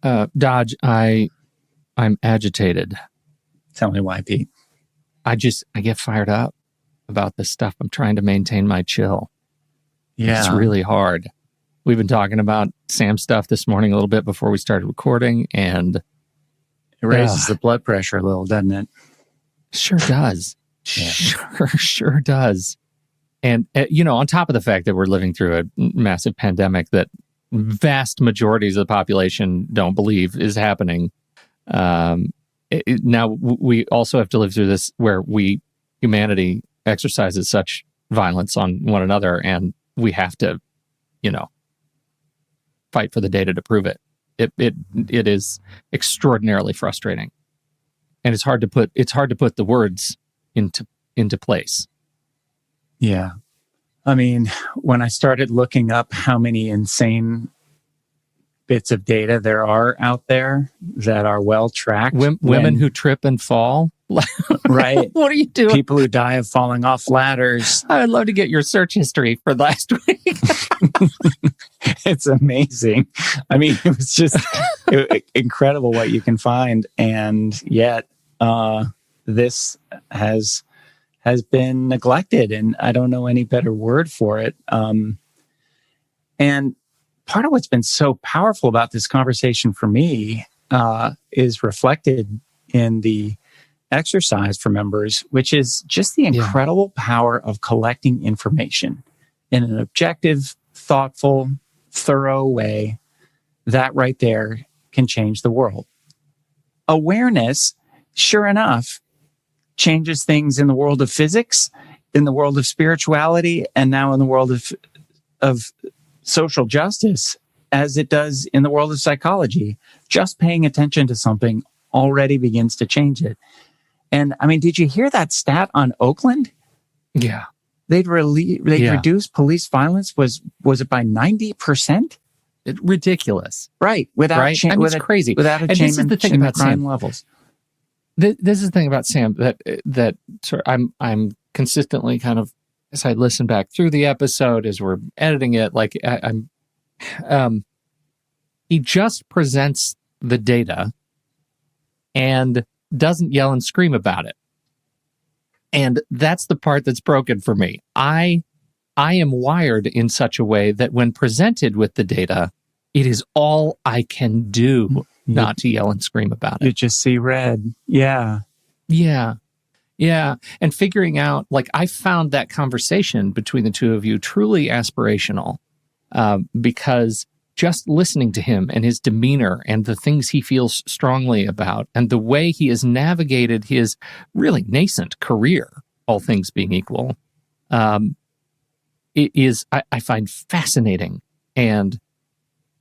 Dodge, I'm agitated. Tell me why, Pete. I get fired up about this stuff. I'm trying to maintain my chill. Yeah. It's really hard. We've been talking about Sam stuff this morning a little bit before we started recording, and it raises the blood pressure a little, doesn't it? Sure does. Yeah. Sure does. And, on top of the fact that we're living through a massive pandemic that vast majorities of the population don't believe is happening, now we also have to live through this where humanity exercises such violence on one another, and we have to, fight for the data to prove it. It is extraordinarily frustrating, and it's hard to put the words into place. Yeah. I mean, when I started looking up how many insane bits of data there are out there that are well tracked. Women who trip and fall. Right. What are you doing? People who die of falling off ladders. I would love to get your search history for last week. It's amazing. I mean, it was just incredible what you can find. And yet, this has been neglected, and I don't know any better word for it. And part of what's been so powerful about this conversation for me is reflected in the exercise for members, which is just the incredible power of collecting information in an objective, thoughtful, thorough way. That right there can change the world. Awareness, sure enough, changes things in the world of physics, in the world of spirituality, and now in the world of social justice, as it does in the world of psychology. Just paying attention to something already begins to change it. And I mean, did you hear that stat on Oakland? Yeah. They'd reduced police violence. Was it by 90%? Ridiculous. Right. It's crazy. Without a change this is the thing in about the crime Sam. levels. This is the thing about Sam that sort of I'm consistently kind of, as I listen back through the episode, as we're editing it, like he just presents the data and doesn't yell and scream about it. And that's the part that's broken for me. I am wired in such a way that when presented with the data, it is all I can do not to yell and scream about it. You just see red. Yeah. Yeah. Yeah. And figuring out, like, I found that conversation between the two of you truly aspirational, because just listening to him and his demeanor and the things he feels strongly about and the way he has navigated his really nascent career, all things being equal, it is, I find fascinating and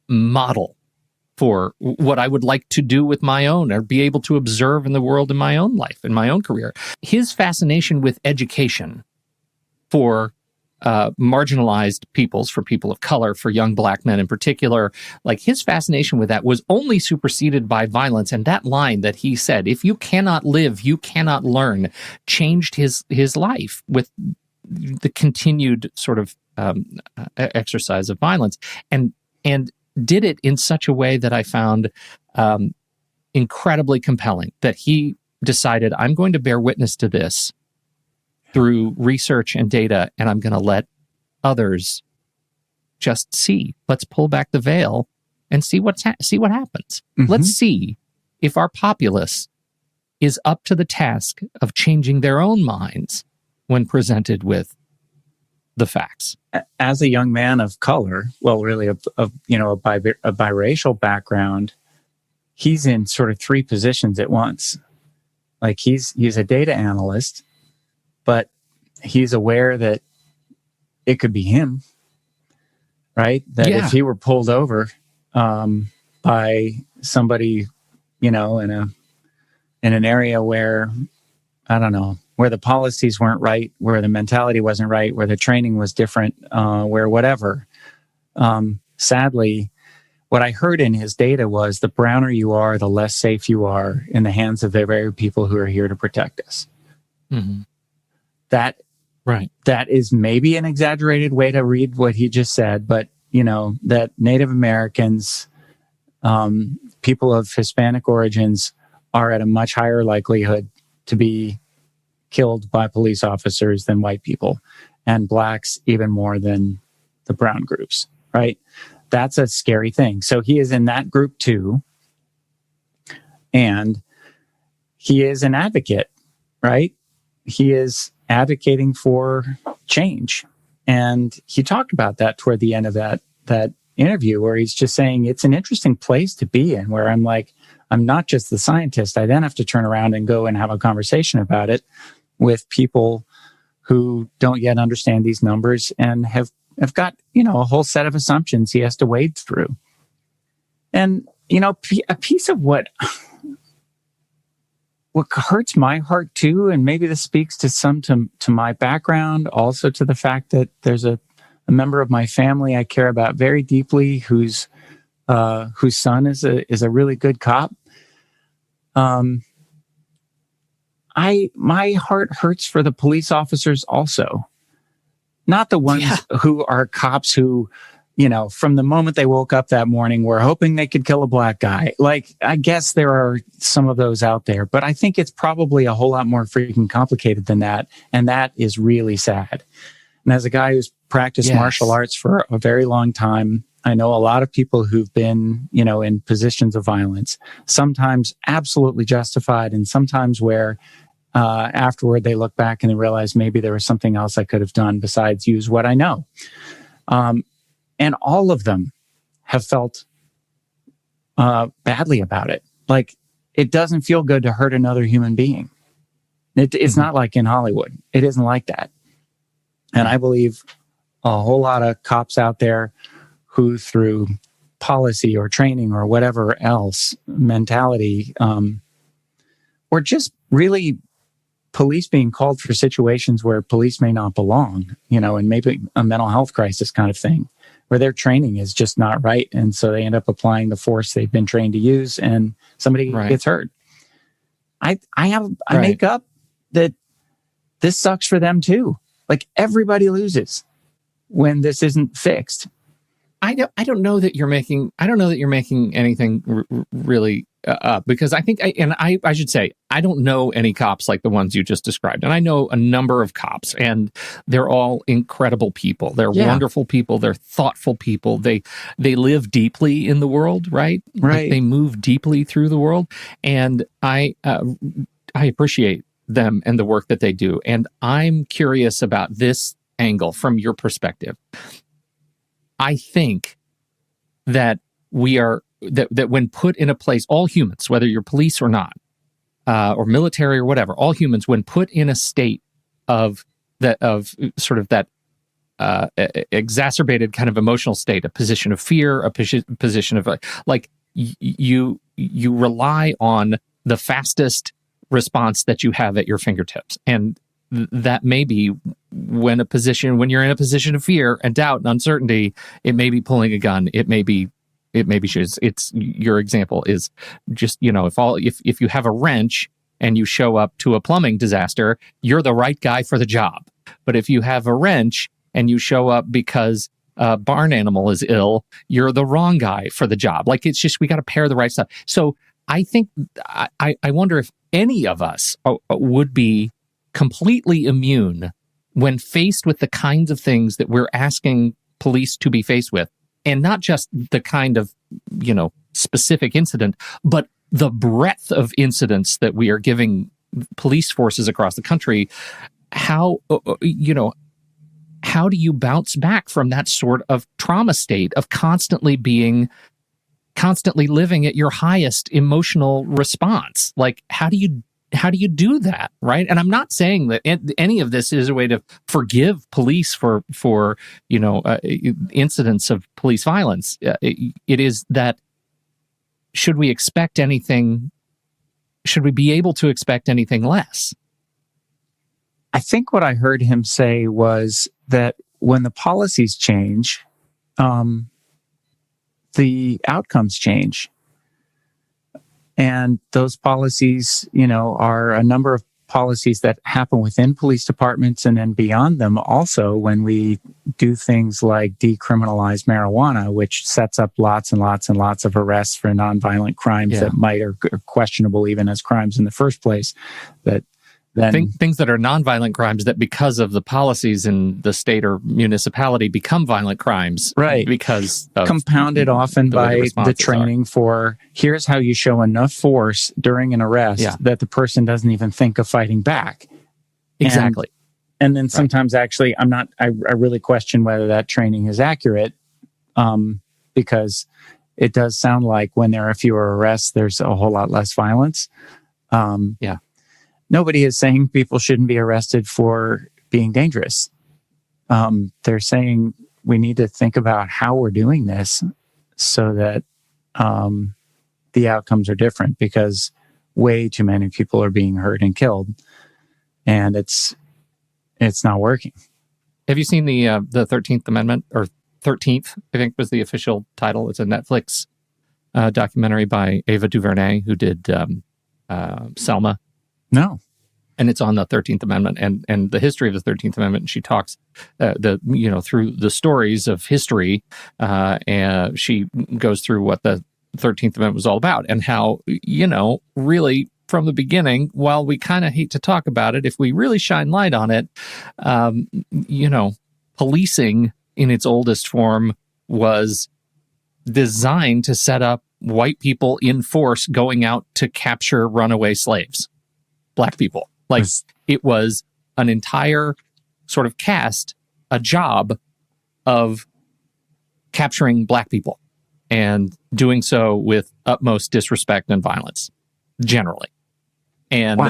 model for what I would like to do with my own or be able to observe in the world in my own life, in my own career. His fascination with education for marginalized peoples, for people of color, for young black men in particular, like his fascination with that was only superseded by violence. And that line that he said, if you cannot live, you cannot learn, changed his life with the continued sort of exercise of violence, and did it in such a way that I found incredibly compelling, that he decided, I'm going to bear witness to this through research and data, and I'm going to let others just see. Let's pull back the veil and see what happens. Mm-hmm. Let's see if our populace is up to the task of changing their own minds when presented with the facts. As a young man of color, well, really a biracial background, he's in sort of three positions at once. Like he's a data analyst, but he's aware that it could be him, right? That if he were pulled over by somebody, in an area where, I don't know, where the policies weren't right, where the mentality wasn't right, where the training was different, where whatever. Sadly, what I heard in his data was the browner you are, the less safe you are in the hands of the very people who are here to protect us. Mm-hmm. That is maybe an exaggerated way to read what he just said, but that Native Americans people of Hispanic origins are at a much higher likelihood to be killed by police officers than white people, and blacks even more than the brown groups, right? That's a scary thing. So he is in that group too. And he is an advocate, right? He is advocating for change. And he talked about that toward the end of that interview, where he's just saying it's an interesting place to be in, where I'm like, I'm not just the scientist. I then have to turn around and go and have a conversation about it with people who don't yet understand these numbers and have got, a whole set of assumptions he has to wade through. And, a piece of what hurts my heart too, and maybe this speaks to my background, also to the fact that there's a member of my family I care about very deeply whose son is a really good cop. My heart hurts for the police officers also. Not the ones who are cops who, from the moment they woke up that morning, were hoping they could kill a black guy. Like, I guess there are some of those out there, but I think it's probably a whole lot more freaking complicated than that. And that is really sad. And as a guy who's practiced martial arts for a very long time, I know a lot of people who've been, in positions of violence, sometimes absolutely justified, and sometimes where afterward they look back and they realize maybe there was something else I could have done besides use what I know. And all of them have felt badly about it. Like, it doesn't feel good to hurt another human being. It's not like in Hollywood. It isn't like that. And I believe a whole lot of cops out there who, through policy or training or whatever else, mentality, or just really police being called for situations where police may not belong, and maybe a mental health crisis kind of thing, where their training is just not right. And so they end up applying the force they've been trained to use, and somebody gets hurt. I make up that this sucks for them too. Like, everybody loses when this isn't fixed. I don't know that you're making anything really up, because I think I should say, I don't know any cops like the ones you just described. And I know a number of cops, and they're all incredible people. They're wonderful people. They're thoughtful people. They live deeply in the world, right? Right. Like, they move deeply through the world. And I appreciate them and the work that they do. And I'm curious about this angle from your perspective. I think that that when put in a place, all humans, whether you're police or not, or military or whatever, all humans, when put in a state of sort of that exacerbated kind of emotional state, a position of fear, a position of you rely on the fastest response that you have at your fingertips. And that may be when you're in a position of fear and doubt and uncertainty, it may be pulling a gun. It may be shoes. It's your example is just, if you have a wrench and you show up to a plumbing disaster, you're the right guy for the job. But if you have a wrench and you show up because a barn animal is ill, you're the wrong guy for the job. Like, it's just, we got to pair the right stuff. So I think, I wonder if any of us would be completely immune when faced with the kinds of things that we're asking police to be faced with. And not just the kind of, specific incident, but the breadth of incidents that we are giving police forces across the country. How do you bounce back from that sort of trauma state of constantly living at your highest emotional response? Like, how do you do that, right? And I'm not saying that any of this is a way to forgive police for incidents of police violence. It is that, should we be able to expect anything less? I think what I heard him say was that when the policies change, the outcomes change. And those policies, are a number of policies that happen within police departments and then beyond them also when we do things like decriminalize marijuana, which sets up lots and lots and lots of arrests for nonviolent crimes that might are questionable even as crimes in the first place. That then things that are nonviolent crimes that because of the policies in the state or municipality become violent crimes. Right. Because of compounded often by the training for here's how you show enough force during an arrest that the person doesn't even think of fighting back. Exactly. And then sometimes actually I really question whether that training is accurate because it does sound like when there are fewer arrests, there's a whole lot less violence. Nobody is saying people shouldn't be arrested for being dangerous. They're saying we need to think about how we're doing this so that the outcomes are different because way too many people are being hurt and killed, and it's not working. Have you seen the 13th Amendment, or 13th, I think was the official title? It's a Netflix documentary by Ava DuVernay, who did Selma. No. And it's on the 13th Amendment and the history of the 13th Amendment. And she talks through the stories of history, and she goes through what the 13th Amendment was all about and how, really from the beginning, while we kind of hate to talk about it, if we really shine light on it, policing in its oldest form was designed to set up white people in force going out to capture runaway slaves, black people. Like it was an entire sort of a job of capturing black people and doing so with utmost disrespect and violence, generally. And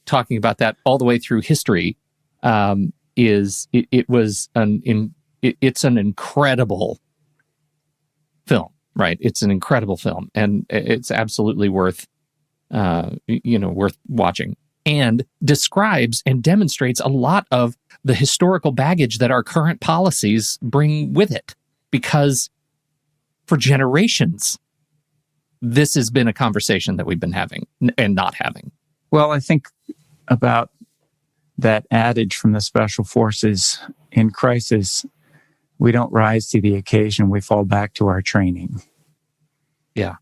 talking about that all the way through history it's an incredible film, right? It's an incredible film, and it's absolutely worth watching. And describes and demonstrates a lot of the historical baggage that our current policies bring with it. Because for generations, this has been a conversation that we've been having and not having. Well, I think about that adage from the Special Forces: in crisis, we don't rise to the occasion, we fall back to our training. Yeah.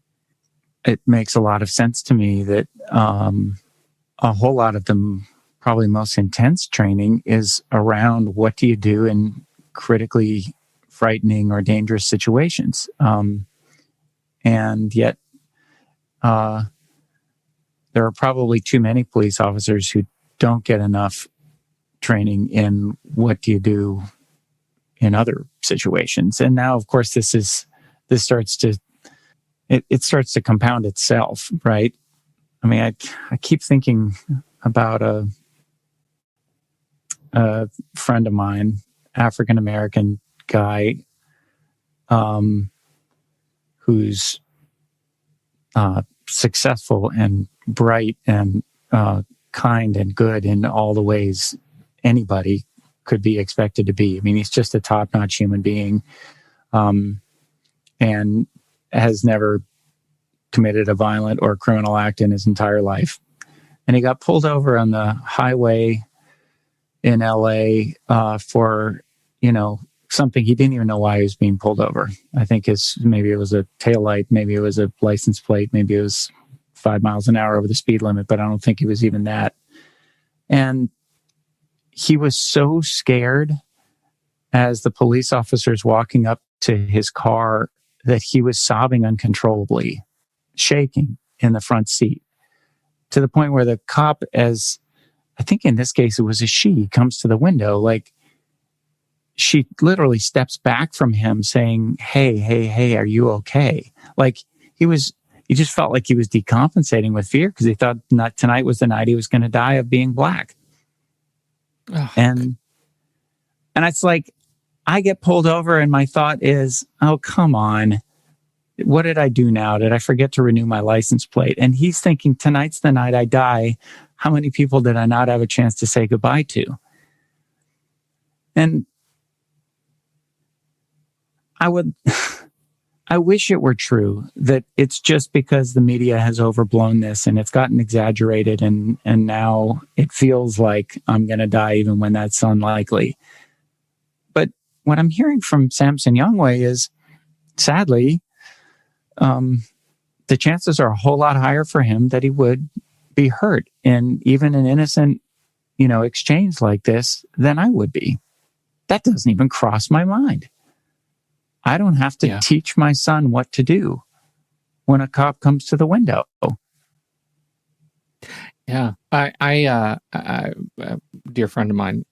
It makes a lot of sense to me that a whole lot of the probably most intense training is around what do you do in critically frightening or dangerous situations. And yet there are probably too many police officers who don't get enough training in what do you do in other situations. And now, of course, it starts to compound itself, right? I mean, I keep thinking about a friend of mine, African-American guy, who's successful and bright and kind and good in all the ways anybody could be expected to be. I mean, he's just a top-notch human being, and has never committed a violent or criminal act in his entire life. And he got pulled over on the highway in LA for, something he didn't even know why he was being pulled over. I think maybe it was a taillight, maybe it was a license plate, maybe it was 5 miles an hour over the speed limit, but I don't think it was even that. And he was so scared as the police officers walking up to his car that he was sobbing uncontrollably, shaking in the front seat, to the point where the cop, as I think in this case it was a she, comes to the window, like she literally steps back from him saying, hey, are you okay? Like he just felt like he was decompensating with fear because he thought not tonight was the night he was going to die of being black. Oh. And it's like, I get pulled over and my thought is, oh, come on. What did I do now? Did I forget to renew my license plate? And he's thinking, tonight's the night I die. How many people did I not have a chance to say goodbye to? And I would I wish it were true that it's just because the media has overblown this and it's gotten exaggerated and now it feels like I'm going to die even when that's unlikely. But what I'm hearing from Sam Sinyangwe is, sadly, the chances are a whole lot higher for him that he would be hurt in even an innocent, exchange like this than I would be. That doesn't even cross my mind. I don't have to teach my son what to do when a cop comes to the window. Yeah, I dear friend of mine,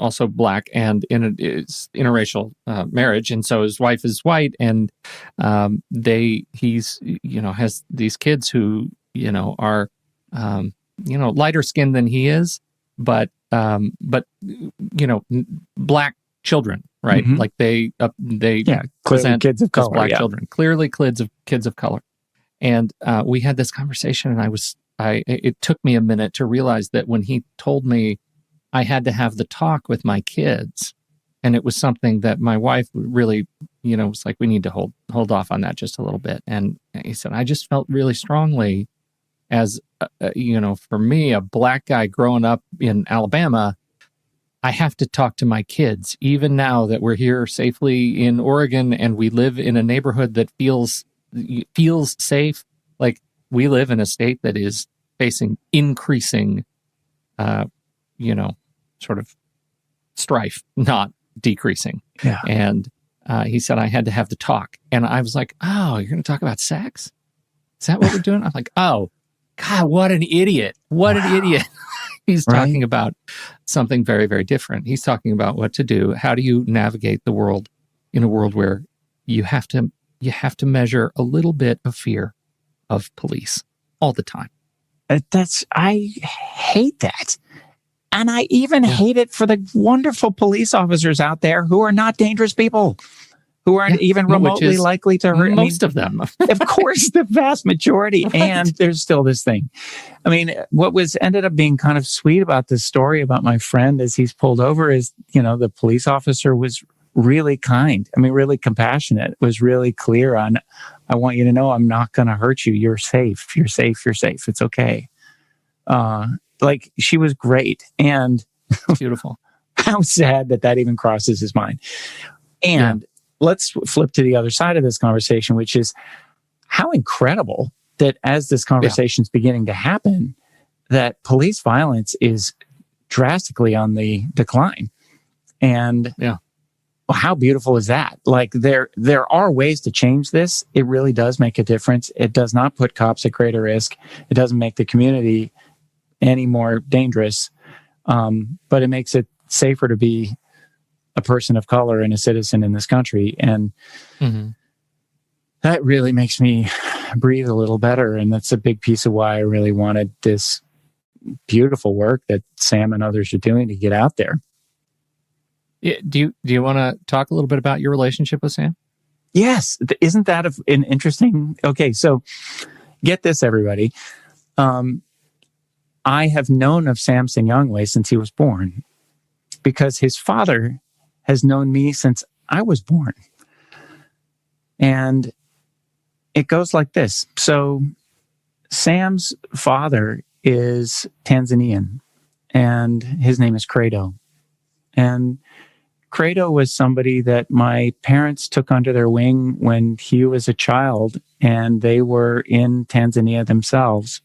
also Black and in is interracial marriage, and so his wife is white, and he's has these kids who are lighter skinned than he is, but Black children, right? Mm-hmm. Like they present kids of color, Black children, clearly kids of color. And we had this conversation, and it took me a minute to realize that when he told me I had to have the talk with my kids, and it was something that my wife really, was like, we need to hold off on that just a little bit. And he said, I just felt really strongly as, for me, a Black guy growing up in Alabama, I have to talk to my kids, even now that we're here safely in Oregon and we live in a neighborhood that feels safe. Like, we live in a state that is facing increasing, sort of strife, not decreasing. Yeah. And he said, I had to have the talk. And I was like, oh, you're going to talk about sex? Is that what we're doing? I'm like, oh, God, what an idiot. What an idiot. He's talking about something very, very different. He's talking about what to do. How do you navigate the world in a world where you have to measure a little bit of fear of police all the time? I hate that. And I even hate it for the wonderful police officers out there who are not dangerous people, who aren't even remotely likely to hurt. Most of them. Of course, the vast majority. Right. And there's still this thing. I mean, what ended up being kind of sweet about this story about my friend as he's pulled over is, the police officer was really kind. I mean, really compassionate, was really clear on, I want you to know I'm not going to hurt you. You're safe. You're safe. You're safe. It's okay. She was great. And beautiful. How sad that even crosses his mind. And let's flip to the other side of this conversation, which is how incredible that as this conversation is beginning to happen, that police violence is drastically on the decline. And how beautiful is that? Like there are ways to change this. It really does make a difference. It does not put cops at greater risk. It doesn't make the community any more dangerous. But it makes it safer to be a person of color and a citizen in this country. And that really makes me breathe a little better. And that's a big piece of why I really wanted this beautiful work that Sam and others are doing to get out there. Yeah, do you want to talk a little bit about your relationship with Sam? Yes. Isn't that an interesting... Okay, so get this, everybody. I have known of Sam Sinyangwe since he was born because his father has known me since I was born. And it goes like this. So Sam's father is Tanzanian, and his name is Credo. And Credo was somebody that my parents took under their wing when he was a child, and they were in Tanzania themselves,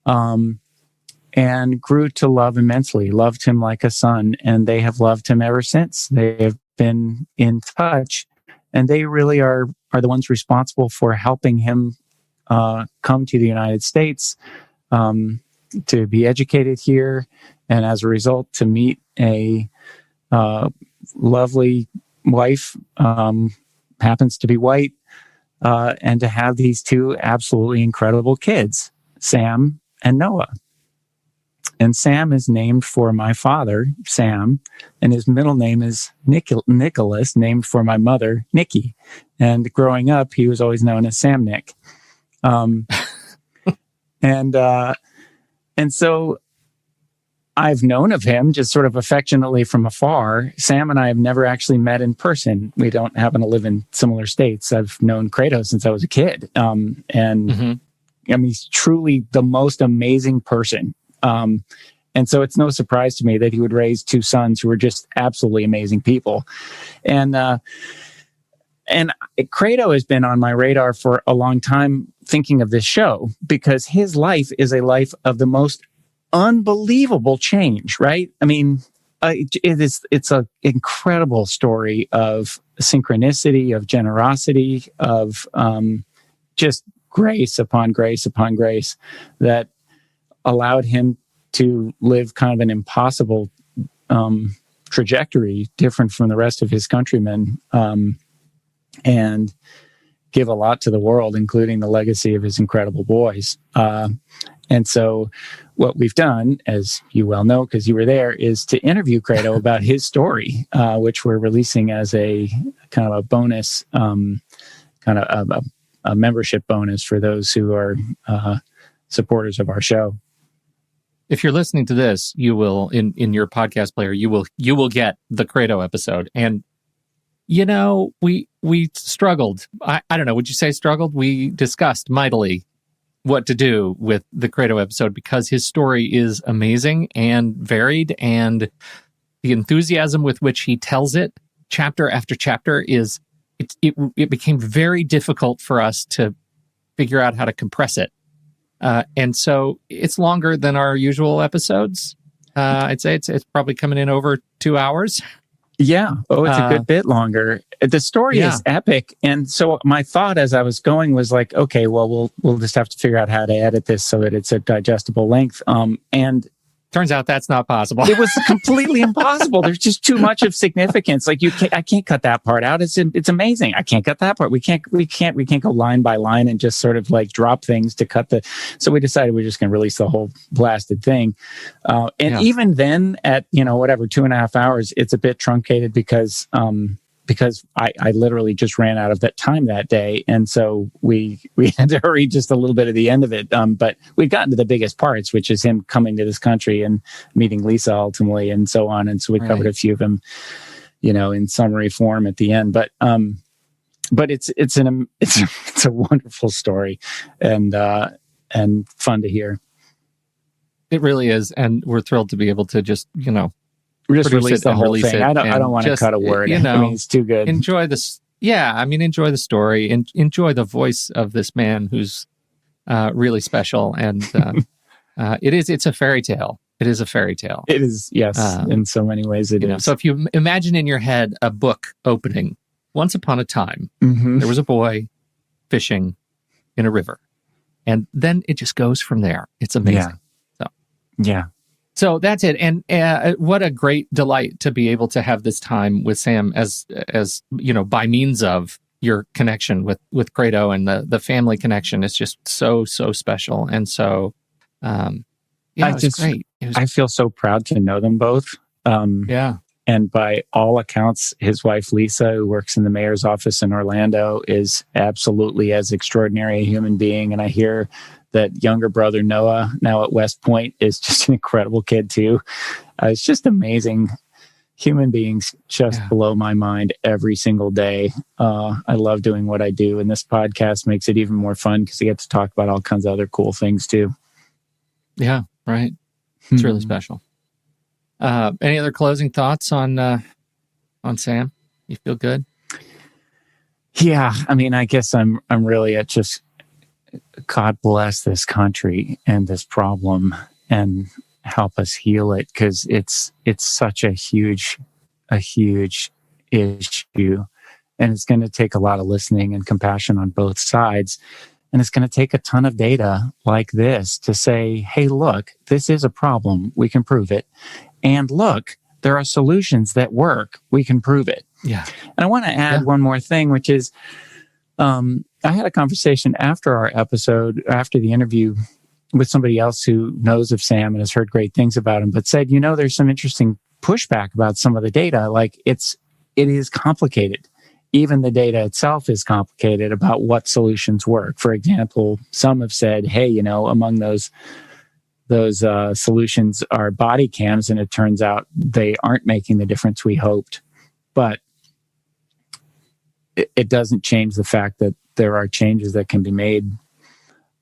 and grew to love immensely, loved him like a son, and they have loved him ever since. They have been in touch, and they really are the ones responsible for helping him come to the United States, to be educated here, and as a result, to meet a lovely wife, happens to be white, and to have these two absolutely incredible kids, Sam and Noah. And Sam is named for my father, Sam, and his middle name is Nicholas, named for my mother, Nikki. And growing up, he was always known as Sam Nick. And so I've known of him just sort of affectionately from afar. Sam and I have never actually met in person. We don't happen to live in similar states. I've known Kratos since I was a kid. And I mean, he's truly the most amazing person. And so it's no surprise to me that he would raise two sons who are just absolutely amazing people. And Kratos has been on my radar for a long time thinking of this show, because his life is a life of the most unbelievable change, right? I mean, it's an incredible story of synchronicity, of generosity, of just grace upon grace upon grace that allowed him to live kind of an impossible trajectory, different from the rest of his countrymen, and give a lot to the world, including the legacy of his incredible boys. And so what we've done, as you well know, because you were there, is to interview Kratos about his story, which we're releasing as a kind of a bonus, kind of a membership bonus for those who are supporters of our show. If you're listening to this, you will, in your podcast player, you will get the Kratos episode. And, you know, we struggled. I don't know, would you say struggled? We discussed mightily what to do with the Kratos episode, because his story is amazing and varied, and the enthusiasm with which he tells it, chapter after chapter, it became very difficult for us to figure out how to compress it. And so it's longer than our usual episodes. I'd say it's probably coming in over 2 hours. Yeah. Oh, it's a good bit longer. The story is epic. And so my thought as I was going was like, okay, well, we'll just have to figure out how to edit this so that it's a digestible length. And turns out that's not possible. It was completely impossible. There's just too much of significance. Like I can't cut that part out. It's amazing. I can't cut that part. We can't go line by line and just sort of like drop things to cut so we decided we're just going to release the whole blasted thing. Even then at, 2.5 hours, it's a bit truncated because I literally just ran out of that time that day. And so we had to hurry just a little bit at the end of it. But we'd gotten to the biggest parts, which is him coming to this country and meeting Lisa ultimately and so on. And so we covered a few of them, in summary form at the end. But it's a wonderful story and fun to hear. It really is. And we're thrilled to be able to just, just release the whole thing. I don't want to cut a word. I mean, it's too good. Enjoy this. Yeah, I mean, enjoy the story and enjoy the voice of this man who's really special. And it's a fairy tale. It is a fairy tale. It is, yes. In so many ways it is. So if you imagine in your head a book opening, once upon a time, there was a boy fishing in a river. And then it just goes from there. It's amazing. Yeah. So that's it. And what a great delight to be able to have this time with Sam as by means of your connection with Kratos and the family connection. It's just so special. And so, it was great. I feel so proud to know them both. And by all accounts, his wife, Lisa, who works in the mayor's office in Orlando, is absolutely as extraordinary a human being. And I hear that younger brother, Noah, now at West Point, is just an incredible kid too. It's just amazing. Human beings just blow my mind every single day. I love doing what I do. And this podcast makes it even more fun because I get to talk about all kinds of other cool things too. Yeah, right. It's really special. Any other closing thoughts on Sam? You feel good? Yeah, I mean, I guess I'm really at just God bless this country and this problem and help us heal it, because it's such a huge issue, and it's going to take a lot of listening and compassion on both sides. And it's going to take a ton of data like this to say, hey, look, this is a problem. We can prove it. And look, there are solutions that work. We can prove it. Yeah. And I want to add one more thing, which is I had a conversation after our episode, after the interview, with somebody else who knows of Sam and has heard great things about him, but said, there's some interesting pushback about some of the data. Like it is complicated. Even the data itself is complicated about what solutions work. For example, some have said, hey, among those those solutions are body cams, and it turns out they aren't making the difference we hoped. But it doesn't change the fact that there are changes that can be made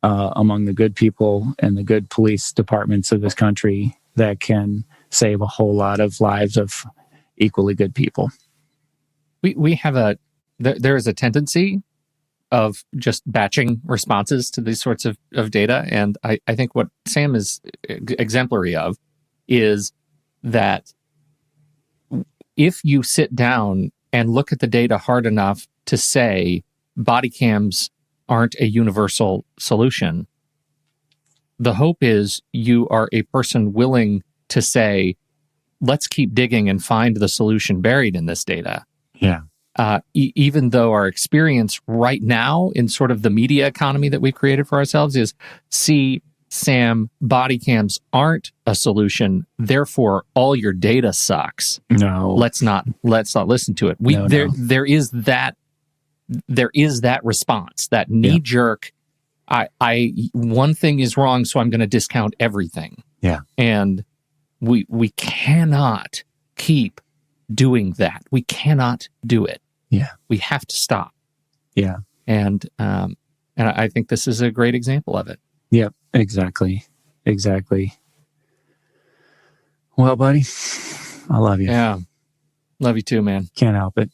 among the good people and the good police departments of this country that can save a whole lot of lives of equally good people. We have there is a tendency of just batching responses to these sorts of data. And I think what Sam is exemplary of is that if you sit down and look at the data hard enough to say body cams aren't a universal solution, the hope is you are a person willing to say, let's keep digging and find the solution buried in this data. Yeah. Even though our experience right now in sort of the media economy that we've created for ourselves is, see, Sam, body cams aren't a solution, therefore all your data sucks. No. Let's not listen to it. There is that response, that knee jerk, I one thing is wrong, so I'm going to discount everything. Yeah. And we cannot keep doing that. We cannot do it. Yeah. We have to stop. Yeah. And I think this is a great example of it. Yep, exactly. Well, buddy, I love you. Yeah. Love you too, man. Can't help it.